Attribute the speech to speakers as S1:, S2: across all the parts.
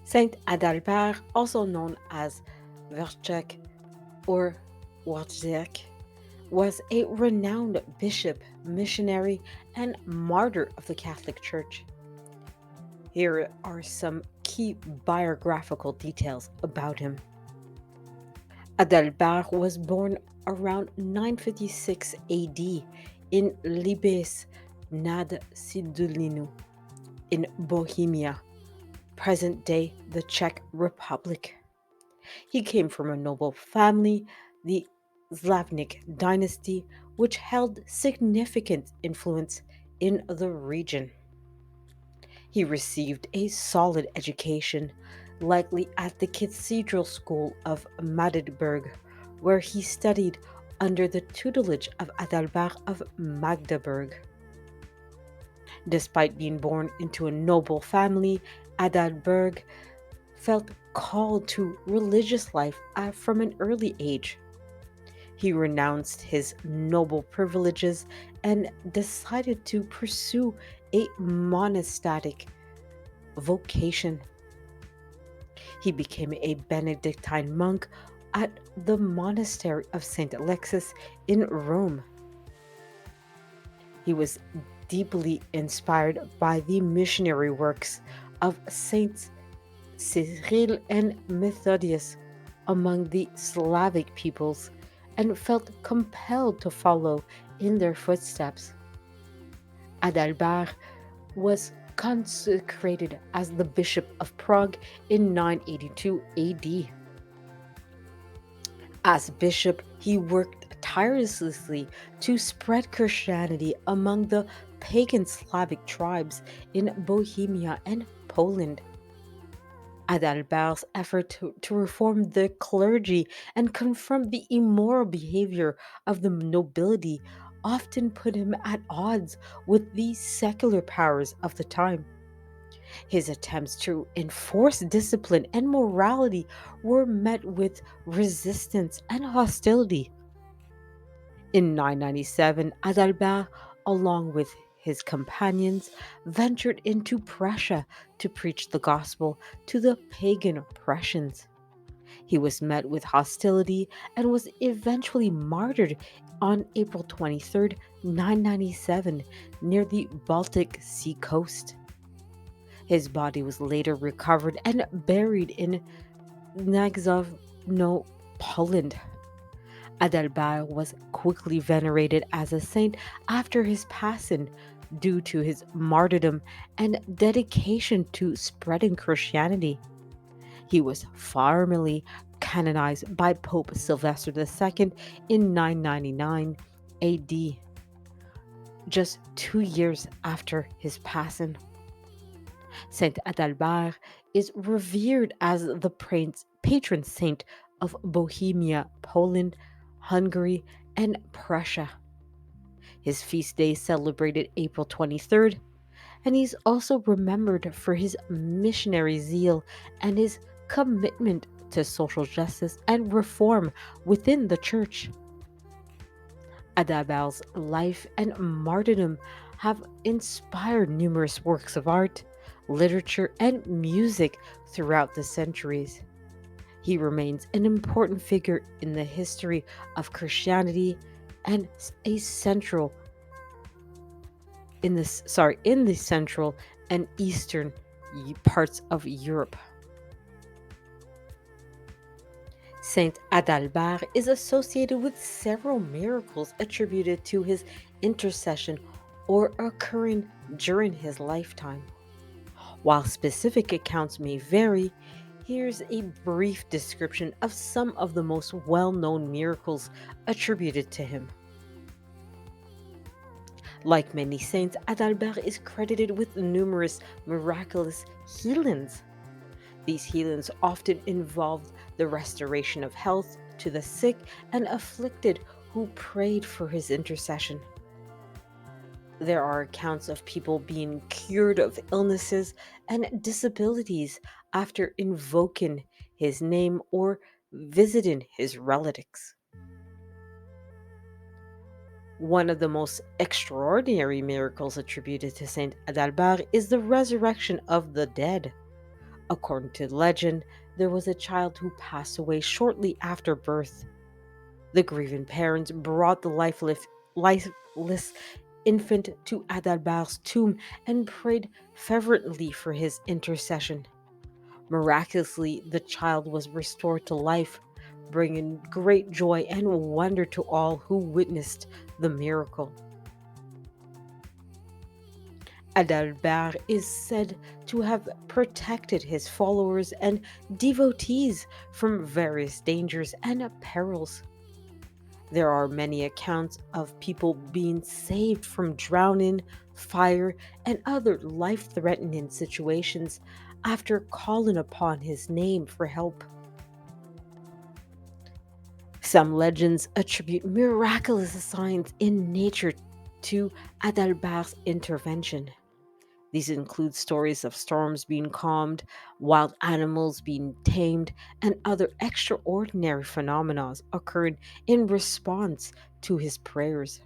S1: Saint Adalbert, also known as Verchek or Wojciech, was a renowned bishop, missionary, and martyr of the Catholic Church. Here are some key biographical details about him. Adalbert was born around 956 AD in Libes nad Sidulinu in Bohemia, present day the Czech Republic. He came from a noble family, the Slavnik dynasty, which held significant influence in the region. He received a solid education, likely at the Cathedral School of Magdeburg, where he studied under the tutelage of Adalbert of Magdeburg. Despite being born into a noble family, Adalbert felt called to religious life from an early age. He renounced his noble privileges and decided to pursue a monastic vocation. He became a Benedictine monk at the monastery of St. Alexis in Rome. He was deeply inspired by the missionary works of Saints Cyril and Methodius among the Slavic peoples and felt compelled to follow in their footsteps. Adalbert was consecrated as the Bishop of Prague in 982 AD. As bishop, he worked tirelessly to spread Christianity among the pagan Slavic tribes in Bohemia and Poland. Adalbert's effort to reform the clergy and confront the immoral behavior of the nobility often put him at odds with the secular powers of the time. His attempts to enforce discipline and morality were met with resistance and hostility. In 997, Adalbert, along with his companions, ventured into Prussia to preach the gospel to the pagan Prussians. He was met with hostility and was eventually martyred on April 23rd, 997, near the Baltic Sea coast. His body was later recovered and buried in Gniezno, Poland. Adalbert was quickly venerated as a saint after his passing due to his martyrdom and dedication to spreading Christianity. He was formally canonized by Pope Sylvester II in 999 AD, just 2 years after his passing. Saint Adalbert is revered as the patron saint of Bohemia, Poland, Hungary, and Prussia. His feast day is celebrated April 23rd, and he's also remembered for his missionary zeal and his commitment to social justice and reform within the church. Adalbert's life and martyrdom have inspired numerous works of art, literature, and music throughout the centuries. He remains an important figure in the history of Christianity and a central in the central and eastern parts of Europe. Saint Adalbert is associated with several miracles attributed to his intercession or occurring during his lifetime. While specific accounts may vary, here's a brief description of some of the most well known miracles attributed to him. Like many saints, Adalbert is credited with numerous miraculous healings. These healings often involved the restoration of health to the sick and afflicted who prayed for his intercession. There are accounts of people being cured of illnesses and disabilities after invoking his name or visiting his relatives. One of the most extraordinary miracles attributed to Saint Adalbert is the resurrection of the dead. According to legend, there was a child who passed away shortly after birth. The grieving parents brought the lifeless infant to Adalbert's tomb and prayed fervently for his intercession. Miraculously, the child was restored to life, bringing great joy and wonder to all who witnessed the miracle. Adalbert is said to have protected his followers and devotees from various dangers and perils. There are many accounts of people being saved from drowning, fire, and other life threatening situations after calling upon his name for help. Some legends attribute miraculous signs in nature to Adalbert's intervention. These include stories of storms being calmed, wild animals being tamed, and other extraordinary phenomena occurring in response to his prayers.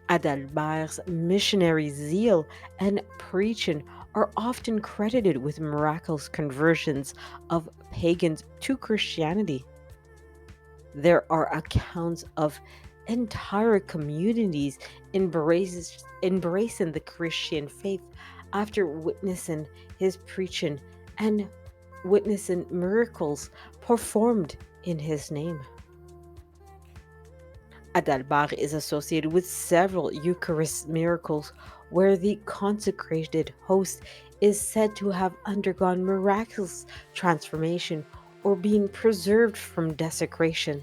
S1: Adalbert's missionary zeal and preaching are often credited with miraculous conversions of pagans to Christianity. There are accounts of entire communities embracing the Christian faith after witnessing his preaching and witnessing miracles performed in his name. Adalbert is associated with several Eucharist miracles where the consecrated host is said to have undergone miraculous transformation or being preserved from desecration.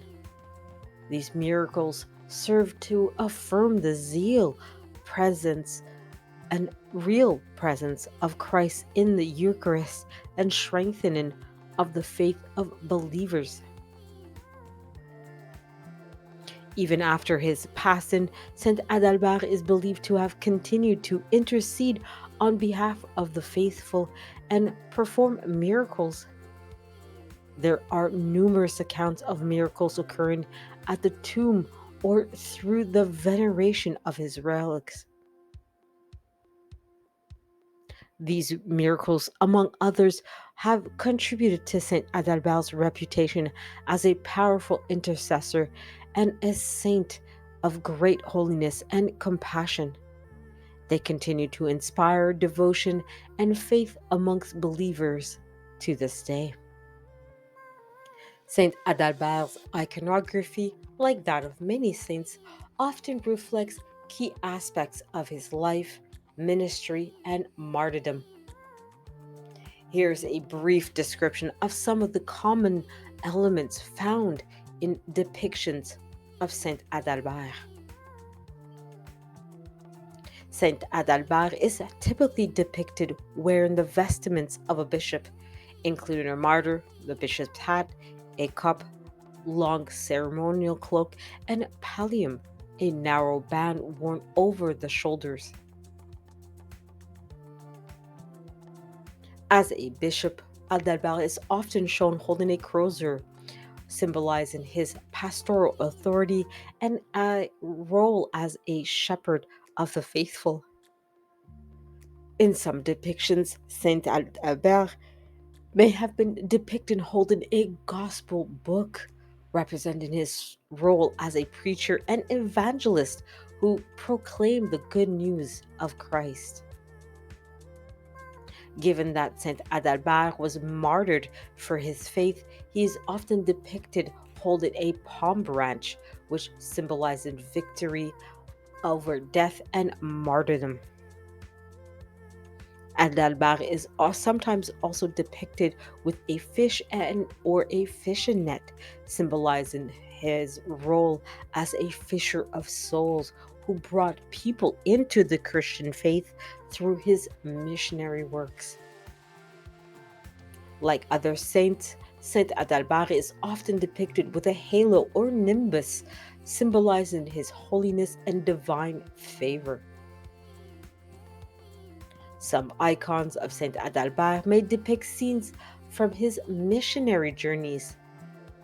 S1: These miracles serve to affirm the zeal, presence, and real presence of Christ in the Eucharist and strengthening of the faith of believers. Even after his passing, Saint Adalbert is believed to have continued to intercede on behalf of the faithful and perform miracles. There are numerous accounts of miracles occurring at the tomb or through the veneration of his relics. These miracles, among others, have contributed to Saint Adalbert's reputation as a powerful intercessor and a saint of great holiness and compassion. They continue to inspire devotion and faith amongst believers to this day. Saint Adalbert's iconography, like that of many saints, often reflects key aspects of his life, ministry, and martyrdom. Here's a brief description of some of the common elements found in depictions of Saint Adalbert. Saint Adalbert is typically depicted wearing the vestments of a bishop, including a martyr, the bishop's hat, a cup, long ceremonial cloak, and pallium, a narrow band worn over the shoulders. As a bishop, Adalbert is often shown holding a crozier, symbolizing his pastoral authority and a role as a shepherd of the faithful. In some depictions, Saint Adalbert may have been depicted holding a gospel book, representing his role as a preacher and evangelist who proclaimed the good news of Christ. Given that Saint Adalbert was martyred for his faith, he is often depicted holding a palm branch, which symbolizes victory over death and martyrdom. Adalbert is sometimes also depicted with a fish and or a fishing net, symbolizing his role as a fisher of souls who brought people into the Christian faith through his missionary works. Like other saints, Saint Adalbert is often depicted with a halo or nimbus, symbolizing his holiness and divine favor. Some icons of Saint Adalbert may depict scenes from his missionary journeys,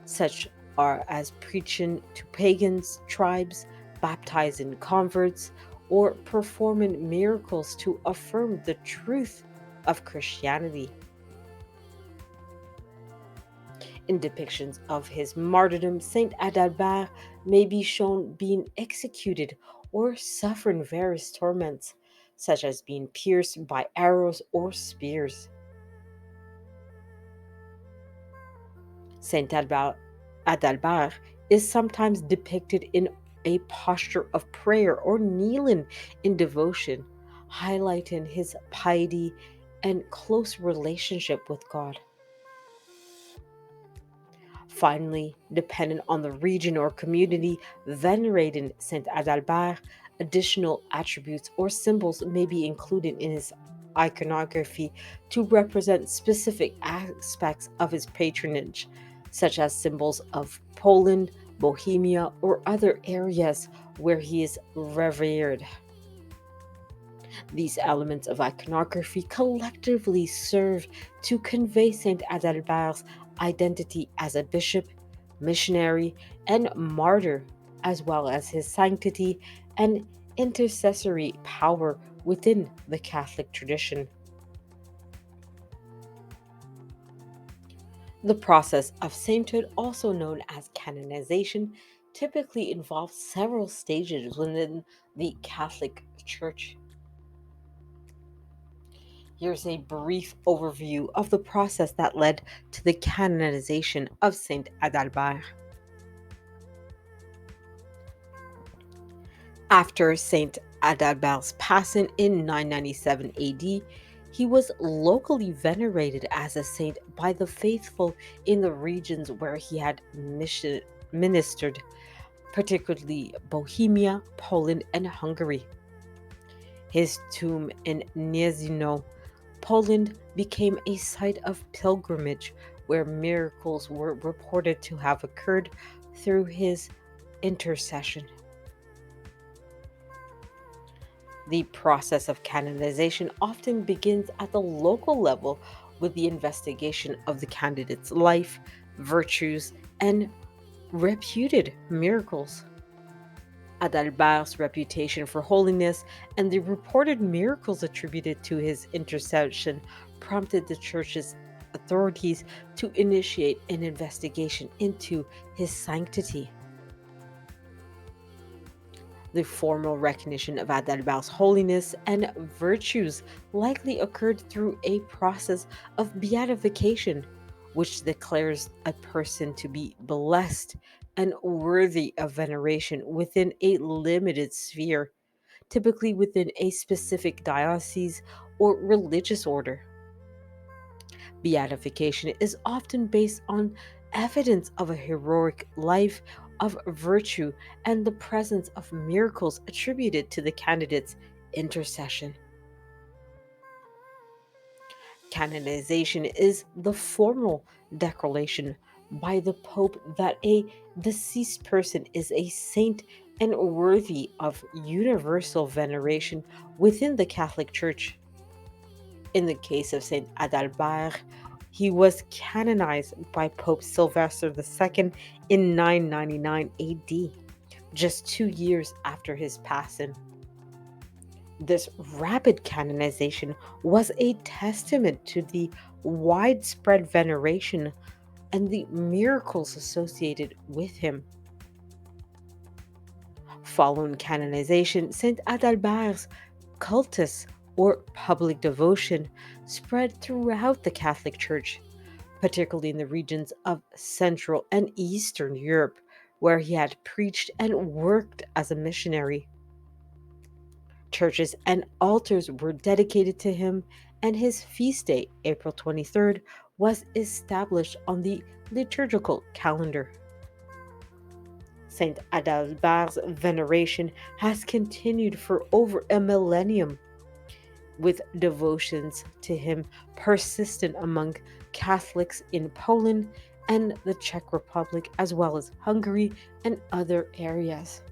S1: such are as preaching to pagans, tribes, baptizing converts, or performing miracles to affirm the truth of Christianity. In depictions of his martyrdom, Saint Adalbert may be shown being executed or suffering various torments, such as being pierced by arrows or spears. Saint Adalbert is sometimes depicted in a posture of prayer or kneeling in devotion, highlighting his piety and close relationship with God. Finally, dependent on the region or community venerating Saint Adalbert, additional attributes or symbols may be included in his iconography to represent specific aspects of his patronage, such as symbols of Poland, Bohemia, or other areas where he is revered. These elements of iconography collectively serve to convey Saint Adalbert's identity as a bishop, missionary, and martyr, as well as his sanctity and intercessory power within the Catholic tradition. The process of sainthood, also known as canonization, typically involves several stages within the Catholic Church. Here's a brief overview of the process that led to the canonization of Saint Adalbert. After Saint Adalbert's passing in 997 AD, he was locally venerated as a saint by the faithful in the regions where he had ministered, particularly Bohemia, Poland, and Hungary. His tomb in Gniezno, Poland, became a site of pilgrimage where miracles were reported to have occurred through his intercession. The process of canonization often begins at the local level with the investigation of the candidate's life, virtues, and reputed miracles. Adalbert's reputation for holiness and the reported miracles attributed to his intercession prompted the church's authorities to initiate an investigation into his sanctity. The formal recognition of Adalbert's holiness and virtues likely occurred through a process of beatification, which declares a person to be blessed and worthy of veneration within a limited sphere, typically within a specific diocese or religious order. Beatification is often based on evidence of a heroic life of virtue and the presence of miracles attributed to the candidate's intercession. Canonization is the formal declaration by the Pope that a deceased person is a saint and worthy of universal veneration within the Catholic Church. In the case of Saint Adalbert, he was canonized by Pope Sylvester II in 999 AD, just 2 years after his passing. This rapid canonization was a testament to the widespread veneration and the miracles associated with him. Following canonization, Saint Adalbert's cultus or public devotion spread throughout the Catholic Church, particularly in the regions of Central and Eastern Europe, where he had preached and worked as a missionary. Churches and altars were dedicated to him, and his feast day, April 23rd, was established on the liturgical calendar. Saint Adalbert's veneration has continued for over a millennium, with devotions to him persistent among Catholics in Poland and the Czech Republic, as well as Hungary and other areas.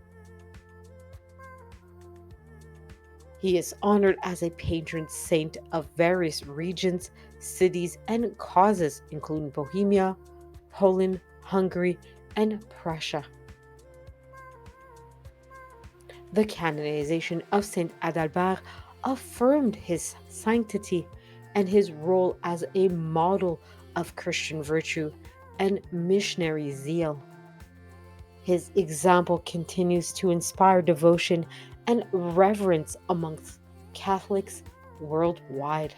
S1: He is honored as a patron saint of various regions, cities, and causes, including Bohemia, Poland, Hungary, and Prussia. The canonization of Saint Adalbert affirmed his sanctity, and his role as a model of Christian virtue and missionary zeal. His example continues to inspire devotion and reverence amongst Catholics worldwide.